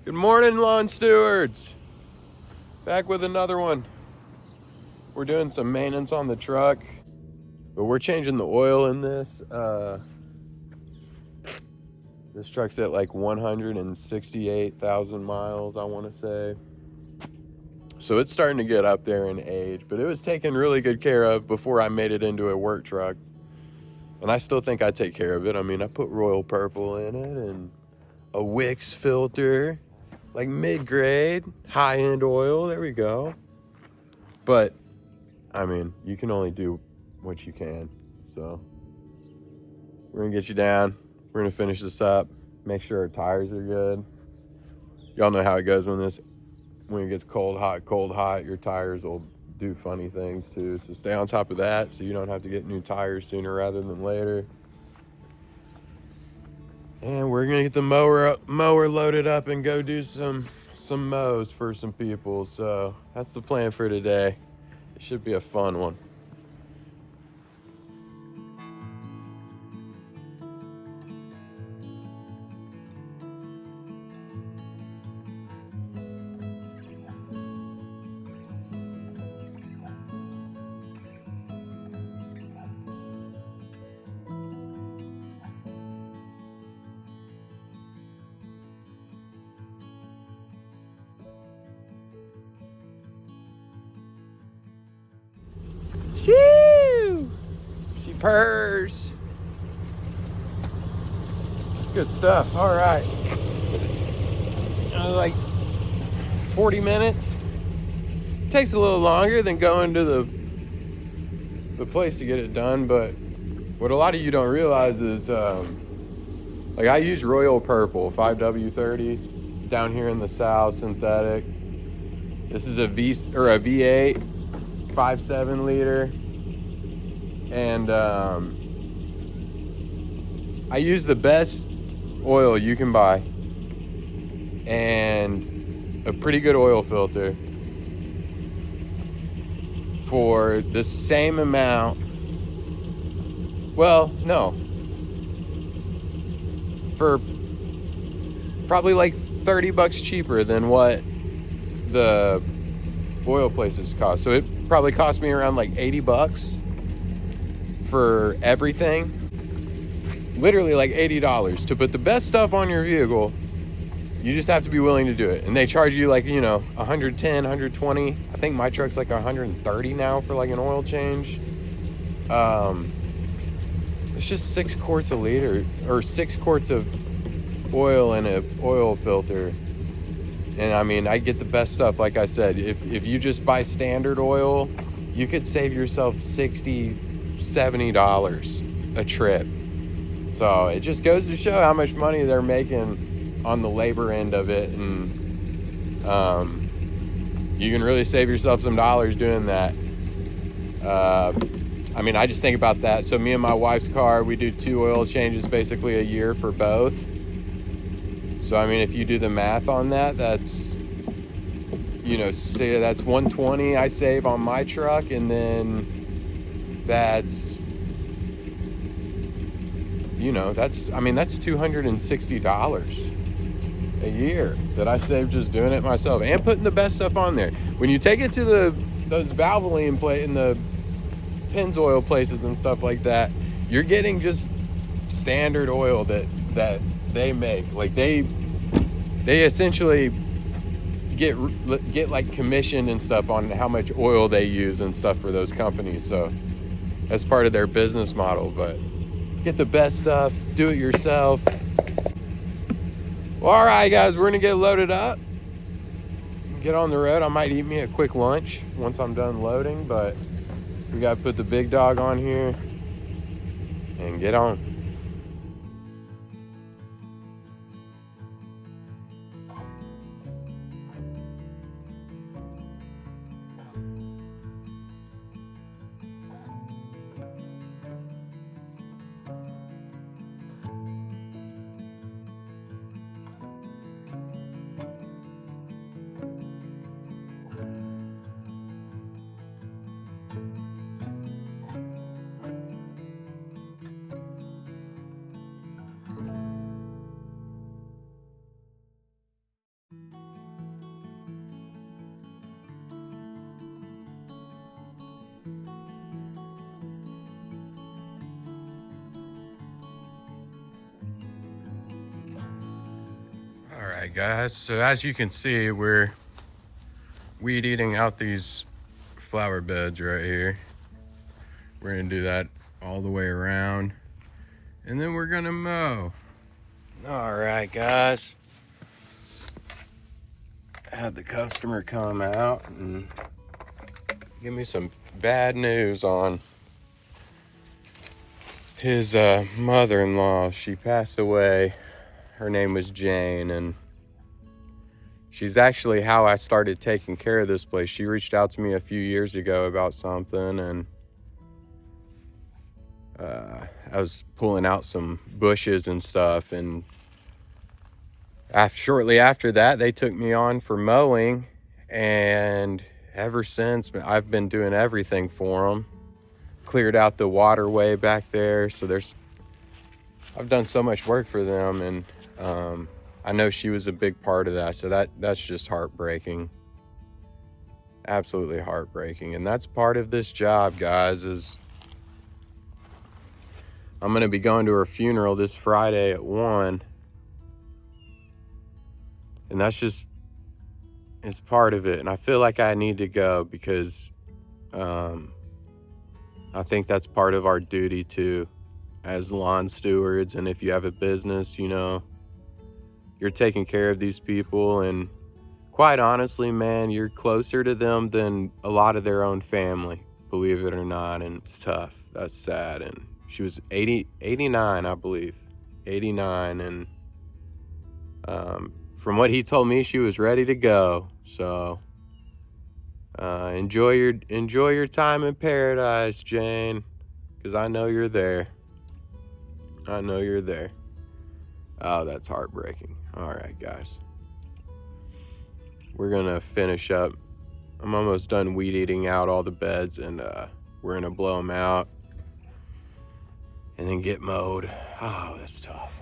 Good morning, lawn stewards. Back with another one. We're doing some maintenance on the truck, but we're changing the oil in this. This truck's at like 168,000 miles, I want to say. So it's starting to get up there in age, but it was taken really good care of before I made it into a work truck. And I still think I take care of it. I mean, I put Royal Purple in it and a Wix filter, like mid-grade, high-end oil. There we go. But, I mean, you can only do what you can. So, we're going to get you down. We're going to finish this up. Make sure our tires are good. Y'all know how it goes when it gets cold, hot. Your tires will do funny things too. So stay on top of that so you don't have to get new tires sooner rather than later. And we're going to get the mower loaded up and go do some mows for some people. So that's the plan for today. It should be a fun one. Shoo! She purrs. It's good stuff. All right. Like 40 minutes. Takes a little longer than going to the place to get it done, but what a lot of you don't realize is like I use Royal Purple 5W30 down here in the South, synthetic. This is a V8 5.7 liter, and I use the best oil you can buy and a pretty good oil filter for the same amount. Well, no, for probably like $30 cheaper than what the oil places cost. So it probably cost me around like $80 for everything. Literally like $80 to put the best stuff on your vehicle. You just have to be willing to do it. And they charge you like, 110, 120. I think my truck's like 130 now for like an oil change. It's just 6 quarts a liter, or 6 quarts of oil in an oil filter. And I mean, I get the best stuff. Like I said, if you just buy standard oil, you could save yourself $60, $70 a trip. So it just goes to show how much money they're making on the labor end of it. And you can really save yourself some dollars doing that. I mean, I just think about that. So me and my wife's car, we do 2 oil changes basically a year for both. So, I mean, if you do the math on that, that's, say that's $120 I save on my truck. And then that's, that's $260 a year that I save just doing it myself and putting the best stuff on there. When you take it to those Valvoline and the Pennzoil places and stuff like that, you're getting just standard oil that they make. Like they essentially get like commission and stuff on how much oil they use and stuff for those companies. So that's part of their business model. But get the best stuff, do it yourself. Well, all right, guys, we're gonna get loaded up, get on the road. I might eat me a quick lunch once I'm done loading, but we gotta put the big dog on here and get on. right, guys, so as you can see, we're weed eating out these flower beds right here. We're gonna do that all the way around, and then we're gonna mow. All right, guys, had the customer come out and give me some bad news on his mother-in-law. She passed away. Her name was Jane, and she's actually how I started taking care of this place. She reached out to me a few years ago about something, and I was pulling out some bushes and stuff, and shortly after that, they took me on for mowing, and ever since, I've been doing everything for them. Cleared out the waterway back there, so I've done so much work for them, and I know she was a big part of that, so that's just heartbreaking. Absolutely heartbreaking. And that's part of this job, guys, is I'm going to be going to her funeral this Friday at 1. And that's just, it's part of it. And I feel like I need to go because I think that's part of our duty too, as lawn stewards. And if you have a business, you know, you're taking care of these people, and quite honestly, man, you're closer to them than a lot of their own family, believe it or not. And it's tough. That's sad. And she was 89, I believe, 89. And from what he told me, she was ready to go. So enjoy your time in paradise, Jane, because I know you're there. I know you're there. Oh, that's heartbreaking. All right, guys. We're going to finish up. I'm almost done weed eating out all the beds, and we're going to blow them out and then get mowed. Oh, that's tough.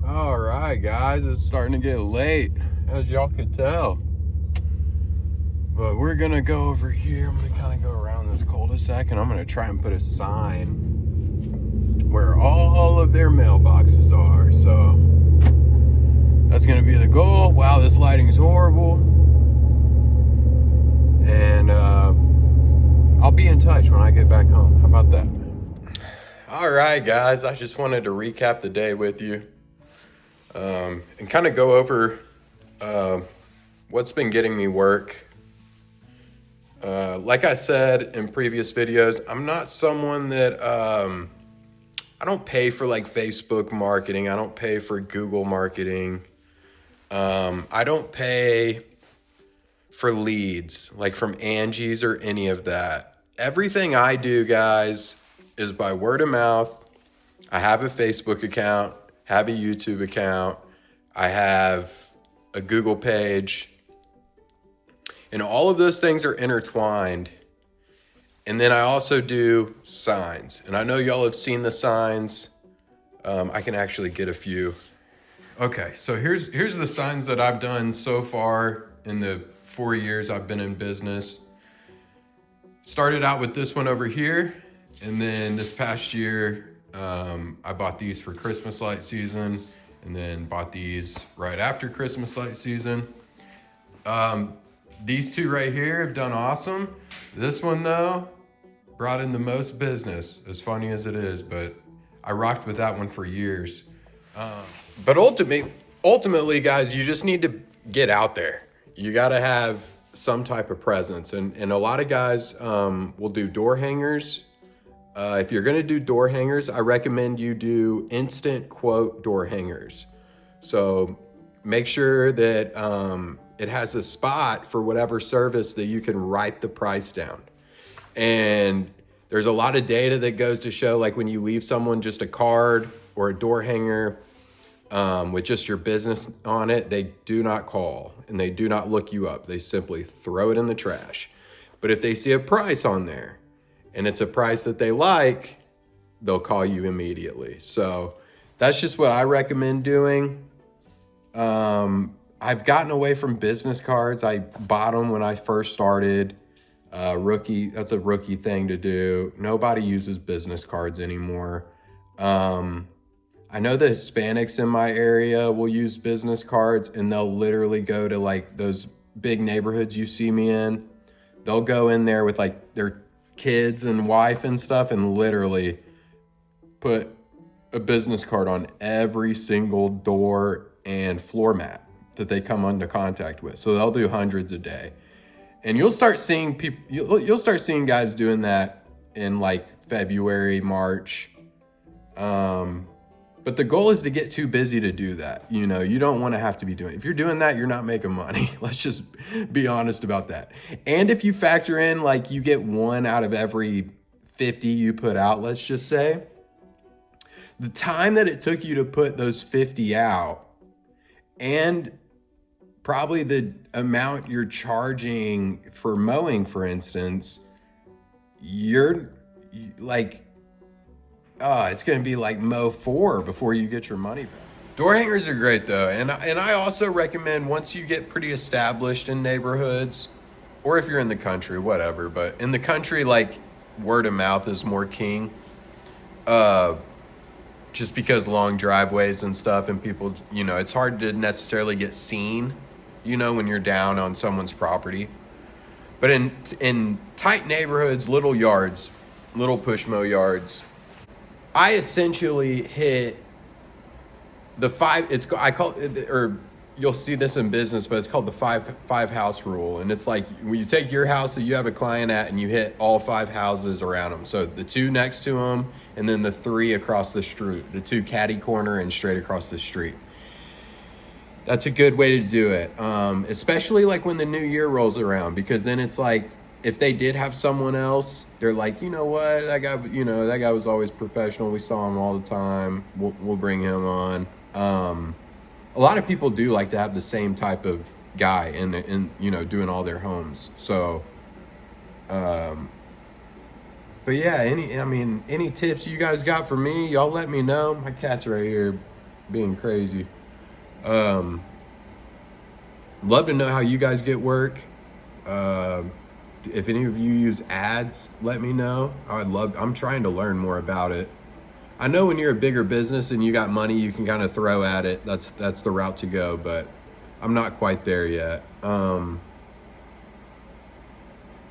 All right, guys, it's starting to get late, as y'all could tell. But we're gonna go over here. I'm gonna kind of go around this cul-de-sac, and I'm gonna try and put a sign where all of their mailboxes are. So that's gonna be the goal. Wow, this lighting is horrible. And I'll be in touch when I get back home. How about that? All right, guys, I just wanted to recap the day with you. And kind of go over what's been getting me work. Like I said in previous videos, I'm not someone that I don't pay for like Facebook marketing. I don't pay for Google marketing. I don't pay for leads like from Angie's or any of that. Everything I do, guys, is by word of mouth. I have a Facebook account. have a YouTube account, I have a Google page, and all of those things are intertwined. And then I also do signs, and I know y'all have seen the signs. I can actually get a few. Okay, so here's the signs that I've done so far in the 4 years I've been in business. Started out with this one over here, and then this past year, I bought these for Christmas light season, and then bought these right after Christmas light season. These two right here have done awesome. This one though, brought in the most business, as funny as it is, but I rocked with that one for years. But ultimately, guys, you just need to get out there. You got to have some type of presence. And a lot of guys will do door hangers. If you're going to do door hangers, I recommend you do instant quote door hangers. So make sure that it has a spot for whatever service that you can write the price down. And there's a lot of data that goes to show, like when you leave someone just a card or a door hanger with just your business on it, they do not call and they do not look you up. They simply throw it in the trash. But if they see a price on there and it's a price that they like, they'll call you immediately. So that's just what I recommend doing. I've gotten away from business cards. I bought them when I first started. That's a rookie thing to do. Nobody uses business cards anymore. I know the Hispanics in my area will use business cards, and they'll literally go to like those big neighborhoods you see me in. They'll go in there with like their kids and wife and stuff and literally put a business card on every single door and floor mat that they come into contact with. So they'll do hundreds a day. And you'll start seeing people, you'll start seeing guys doing that in like February, March. But the goal is to get too busy to do that. You know, you don't want to have to be doing, if you're doing that, you're not making money. Let's just be honest about that. And if you factor in like you get one out of every 50 you put out, let's just say, the time that it took you to put those 50 out and probably the amount you're charging for mowing, for instance, you're like, it's going to be like mow 4 before you get your money back. Door hangers are great though. And I also recommend, once you get pretty established in neighborhoods, or if you're in the country, whatever, but in the country, like word of mouth is more king. Just because long driveways and stuff, and people, you know, it's hard to necessarily get seen, you know, when you're down on someone's property. But in tight neighborhoods, little yards, little push mow yards, I essentially hit the I call it, or you'll see this in business, but it's called the five house rule. And it's like when you take your house that you have a client at and you hit all 5 houses around them. So the 2 next to them, and then the 3 across the street, the 2 catty corner and straight across the street. That's a good way to do it. Especially like when the new year rolls around, because then it's like, if they did have someone else, they're like, you know what, that guy was always professional. We saw him all the time. We'll bring him on. A lot of people do like to have the same type of guy in doing all their homes. So, but yeah, any tips you guys got for me, y'all let me know. My cat's right here being crazy. Love to know how you guys get work. If any of you use ads, let me know. I'm trying to learn more about it. I know when you're a bigger business and you got money, you can kind of throw at it. That's the route to go, but I'm not quite there yet. But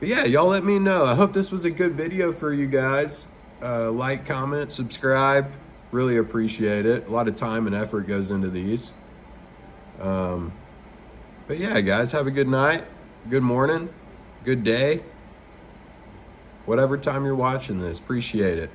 yeah, y'all let me know. I hope this was a good video for you guys. Like, comment, subscribe. Really appreciate it. A lot of time and effort goes into these. But yeah, guys, have a good night, good morning, good day, whatever time you're watching this. Appreciate it.